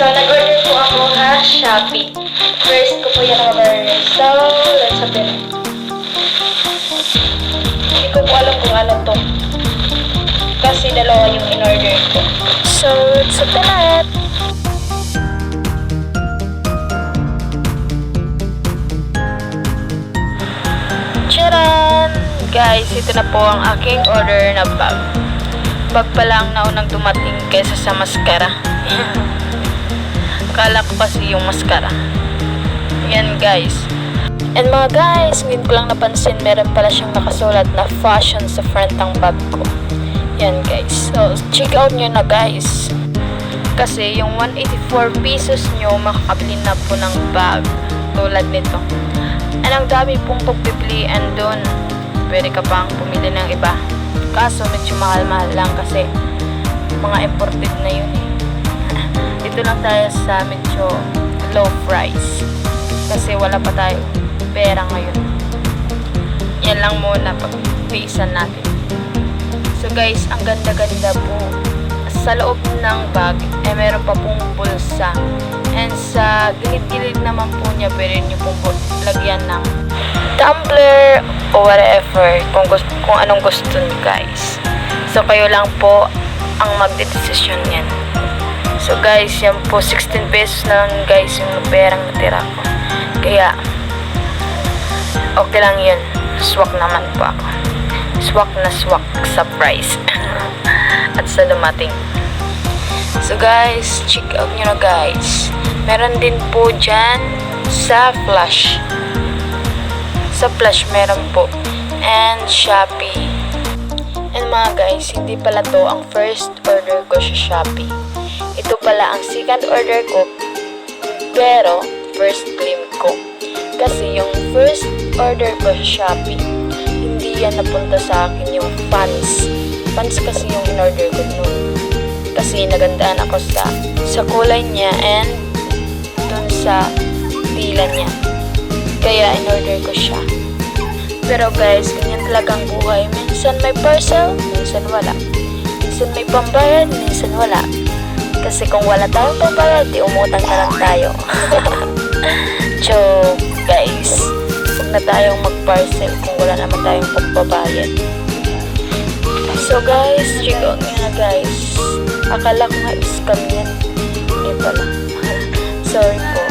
So, nag-order po ako Shopee. First ko po yung order. So, let's open it. Hindi ko po alam kung ano to. Kasi dalawa yung in-order ko. So, let's open it. Tcharan! Guys, ito na po ang aking order na bag. Bag pala ang naunang dumating kaysa sa mascara. Akala ko kasi yung mascara. Yan guys. And mga guys, ngayon ko lang napansin meron pala siyang nakasulat na fashion sa front ng bag ko. Yan guys. So, check out nyo na guys. Kasi yung 184 pesos nyo, makakabili na po ng bag. Tulad nito. And ang dami pong pagpipilian doon. Pwede ka pang pumili ng iba. Kaso medyo mahal-mahal lang kasi mga imported na yun eh. Dito lang tayo sa medyo low price. Kasi wala pa tayo pera ngayon. Yan lang muna pag-pisan natin. So guys, ang ganda-ganda po. Sa loob ng bag, meron pa pong bulsa. And sa gilid-gilid naman po niya, pwede nyo pong lagyan ng tumbler o whatever. Kung anong gusto nyo guys. So kayo lang po ang magdedesisyon yan. So guys, yan po 16 pesos na lang guys yung perang natira ko. Kaya okay lang yun. Swak naman po ako. Swak na swak sa price. At sa dumating. So guys, check out nyo na guys. Meron din po dyan sa Flash. Sa Flash meron po. And Shopee. And mga guys, hindi pala to ang first order ko sa Shopee. Ito pala ang second order ko, pero first claim ko. Kasi yung first order ko sa Shopee, hindi yan napunta sa akin yung pants. Pants kasi yung in-order ko noon. Kasi nagandaan ako sa kulay niya and dun sa tila niya. Kaya in-order ko siya. Pero guys, ganyan talagang buhay. Minsan may parcel, minsan wala. Minsan may pambayad, minsan wala. Kasi kung wala tayong pambayad, di umutang na lang tayo. So, guys, huwag na tayong mag-parcel kung wala naman tayong pagbabayad. So, guys, check out nyo na, guys. Akala ko nga scam yan. Hindi pala. Sorry po.